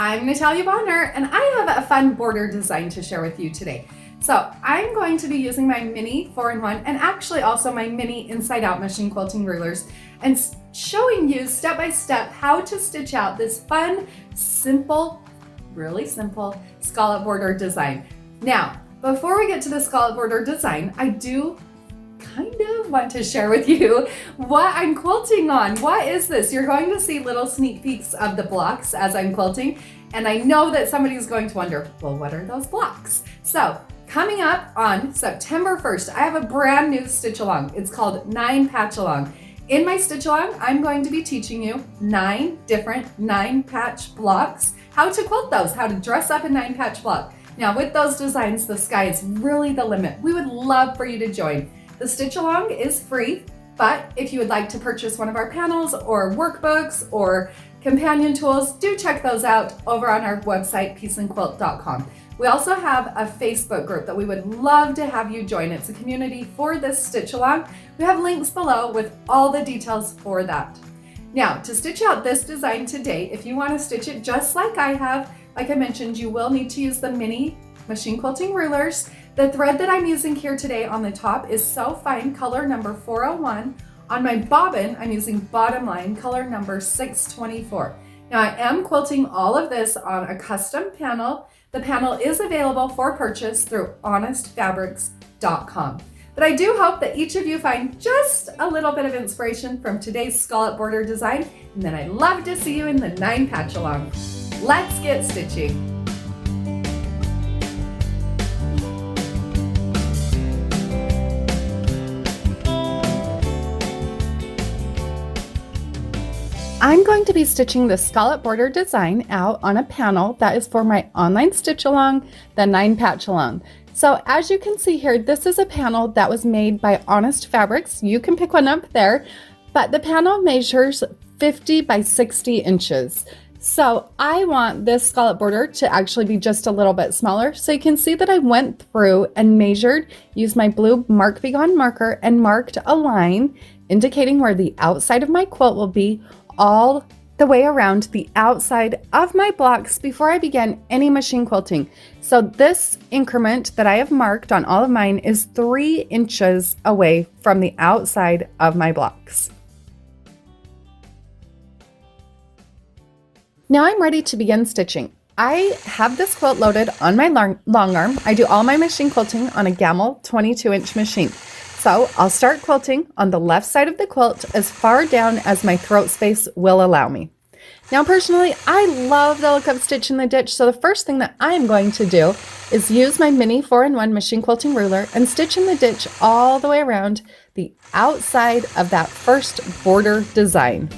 I'm Natalia Bonner, and I have a fun border design to share with you today. So I'm going to be using my mini 4-in-1 and actually also my mini inside-out machine quilting rulers and showing you step by step how to stitch out this fun, simple, really simple scallop border design. Now, before we get to the scallop border design, I do kind of want to share with you what I'm quilting on. What is this? You're going to see little sneak peeks of the blocks as I'm quilting, and I know that somebody's going to wonder, well, what are those blocks? So coming up on September 1st, I have a brand new stitch along. It's called 9 Patch Along. In my stitch along, I'm going to be teaching you 9 different 9 patch blocks, how to quilt those, how to dress up a 9 patch block. Now with those designs, the sky is really the limit. We would love for you to join. The stitch along is free, but if you would like to purchase one of our panels or workbooks or companion tools, do check those out over on our website, peaceandquilt.com. We also have a Facebook group that we would love to have you join. It's a community for this stitch along. We have links below with all the details for that. Now, to stitch out this design today, if you want to stitch it just like I have, like I mentioned, you will need to use the mini machine quilting rulers. The thread that I'm using here today on the top is So Fine, color number 401. On my bobbin, I'm using Bottom Line, color number 624. Now I am quilting all of this on a custom panel. The panel is available for purchase through honestfabrics.com. But I do hope that each of you find just a little bit of inspiration from today's scallop border design, and then I'd love to see you in the 9 patch along. Let's get stitching. I'm going to be stitching the scallop border design out on a panel that is for my online stitch along, the 9 patch along. So as you can see here, this is a panel that was made by Honest Fabrics. You can pick one up there, but the panel measures 50 by 60 inches. So I want this scallop border to actually be just a little bit smaller. So you can see that I went through and measured, used my blue Mark Be Gone marker and marked a line indicating where the outside of my quilt will be all the way around the outside of my blocks before I begin any machine quilting. So this increment that I have marked on all of mine is 3 inches away from the outside of my blocks. Now I'm ready to begin stitching. I have this quilt loaded on my long arm. I do all my machine quilting on a Gammill 22-inch machine. So I'll start quilting on the left side of the quilt as far down as my throat space will allow me. Now personally, I love the look of Stitch in the Ditch, so the first thing that I'm going to do is use my mini 4-in-1 machine quilting ruler and stitch in the ditch all the way around the outside of that first border design.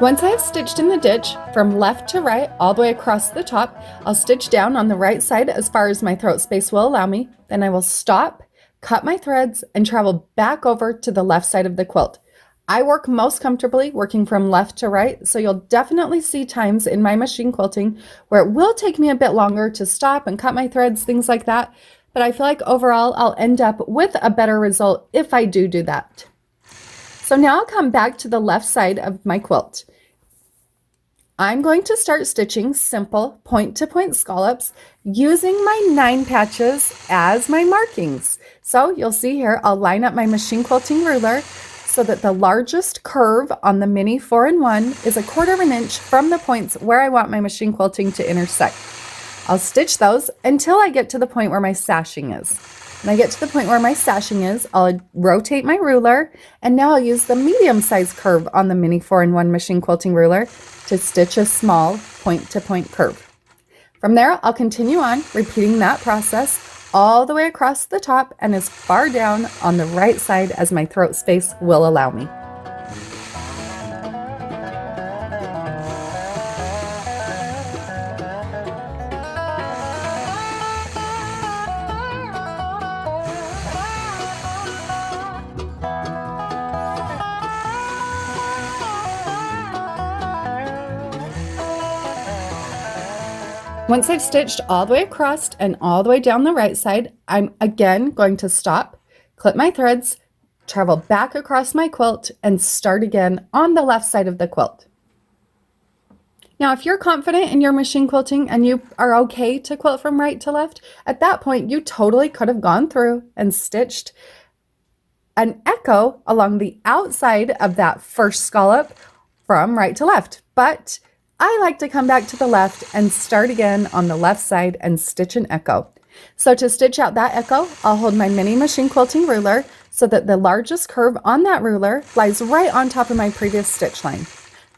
Once I have stitched in the ditch from left to right all the way across the top, I'll stitch down on the right side as far as my throat space will allow me. Then I will stop, cut my threads, and travel back over to the left side of the quilt. I work most comfortably working from left to right, so you'll definitely see times in my machine quilting where it will take me a bit longer to stop and cut my threads, things like that. But I feel like overall I'll end up with a better result if I do that. So now I'll come back to the left side of my quilt. I'm going to start stitching simple point-to-point scallops using my 9 patches as my markings. So you'll see here, I'll line up my machine quilting ruler so that the largest curve on the mini 4-in-1 is 1/4 inch from the points where I want my machine quilting to intersect. I'll stitch those until I get to the point where my sashing is. When I get to the point where my sashing is, I'll rotate my ruler, and now I'll use the medium-sized curve on the mini 4-in-1 machine quilting ruler to stitch a small point-to-point curve. From there, I'll continue on repeating that process all the way across the top and as far down on the right side as my throat space will allow me. Once I've stitched all the way across and all the way down the right side, I'm again going to stop, clip my threads, travel back across my quilt, and start again on the left side of the quilt. Now, if you're confident in your machine quilting and you are okay to quilt from right to left, at that point you totally could have gone through and stitched an echo along the outside of that first scallop from right to left. But I like to come back to the left and start again on the left side and stitch an echo. So to stitch out that echo, I'll hold my mini machine quilting ruler so that the largest curve on that ruler lies right on top of my previous stitch line.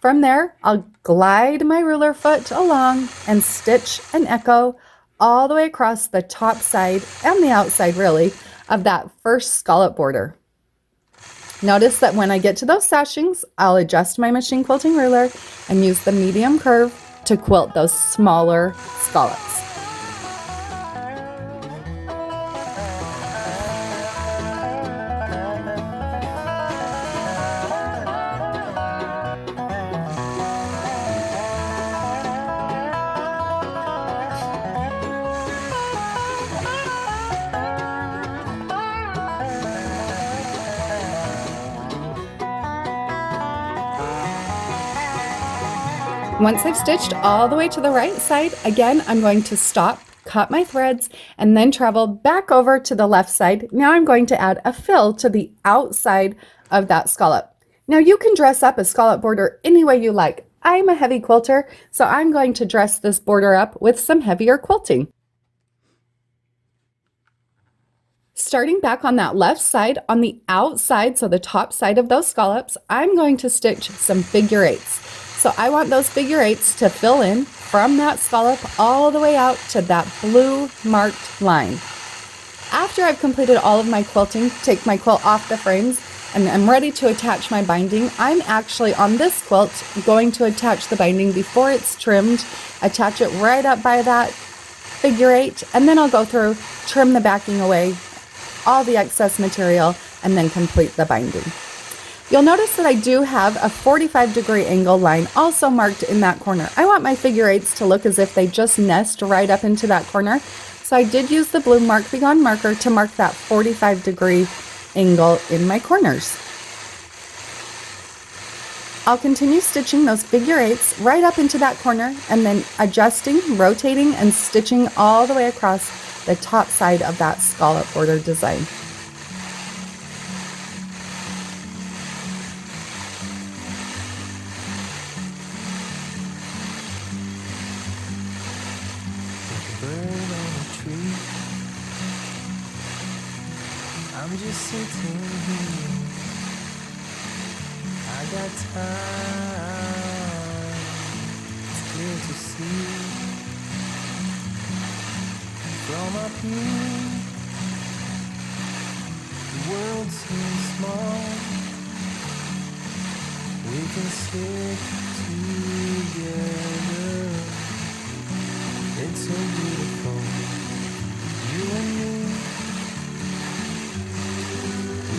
From there, I'll glide my ruler foot along and stitch an echo all the way across the top side and the outside really of that first scallop border. Notice that when I get to those sashings, I'll adjust my machine quilting ruler and use the medium curve to quilt those smaller scallops. Once I've stitched all the way to the right side, again, I'm going to stop, cut my threads, and then travel back over to the left side. Now I'm going to add a fill to the outside of that scallop. Now you can dress up a scallop border any way you like. I'm a heavy quilter, so I'm going to dress this border up with some heavier quilting. Starting back on that left side, on the outside, so the top side of those scallops, I'm going to stitch some figure eights. So I want those figure eights to fill in from that scallop all the way out to that blue marked line. After I've completed all of my quilting, take my quilt off the frames and I'm ready to attach my binding. I'm actually on this quilt going to attach the binding before it's trimmed, attach it right up by that figure eight, and then I'll go through, trim the backing away, all the excess material, and then complete the binding. You'll notice that I do have a 45-degree angle line also marked in that corner. I want my figure eights to look as if they just nest right up into that corner. So I did use the blue Mark Be Gone marker to mark that 45-degree angle in my corners. I'll continue stitching those figure eights right up into that corner and then adjusting, rotating, and stitching all the way across the top side of that scallop border design. I'm just sitting here. I got time. It's clear to see. From up here, the world seems small. We can sit together. It's so beautiful. You and me.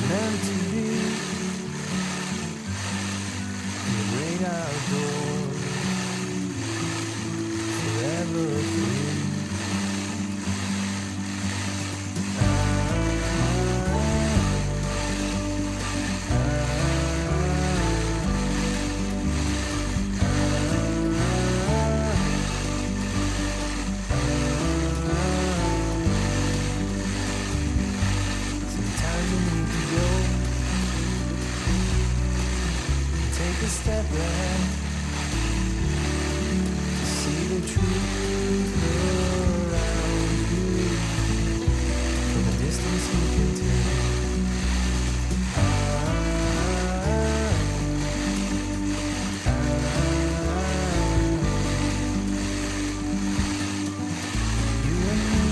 Meant to be in the great outdoors, forever free. Sometimes you need to go. Take a step back to see the truth around you. From a distance you can tell. You and me,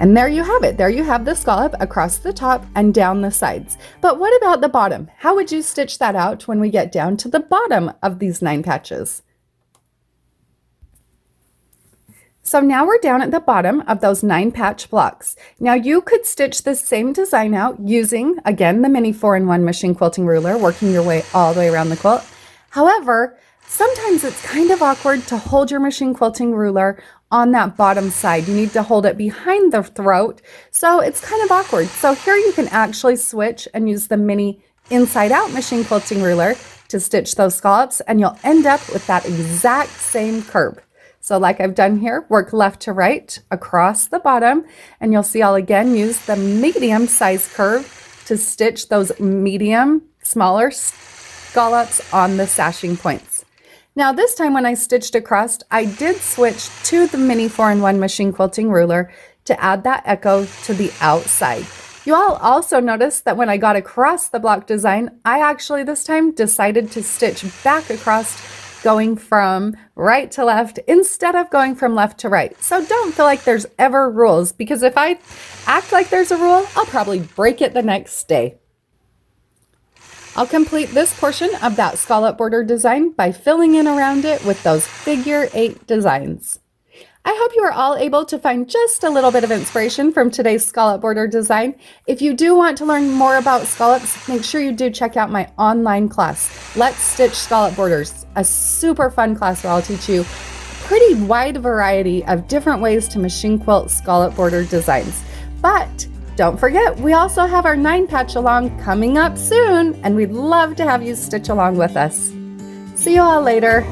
And there you have it. There you have the scallop across the top and down the sides. But what about the bottom? How would you stitch that out when we get down to the bottom of these 9 patches? So now we're down at the bottom of those 9 patch blocks. Now you could stitch the same design out using, again, the mini 4-in-1 machine quilting ruler, working your way all the way around the quilt. However, sometimes it's kind of awkward to hold your machine quilting ruler on that bottom side. You need to hold it behind the throat, so it's kind of awkward. So here you can actually switch and use the mini inside out machine quilting ruler to stitch those scallops, and you'll end up with that exact same curve. So like I've done here, work left to right across the bottom, and you'll see I'll again use the medium size curve to stitch those medium, smaller scallops on the sashing points. Now this time when I stitched across, I did switch to the mini 4-in-1 machine quilting ruler to add that echo to the outside. You all also notice that when I got across the block design, I actually this time decided to stitch back across, going from right to left instead of going from left to right. So don't feel like there's ever rules, because if I act like there's a rule, I'll probably break it the next day. I'll complete this portion of that scallop border design by filling in around it with those figure 8 designs. I hope you are all able to find just a little bit of inspiration from today's scallop border design. If you do want to learn more about scallops, make sure you do check out my online class, Let's Stitch Scallop Borders, a super fun class where I'll teach you a pretty wide variety of different ways to machine quilt scallop border designs. But don't forget, we also have our 9 patch along coming up soon, and we'd love to have you stitch along with us. See you all later.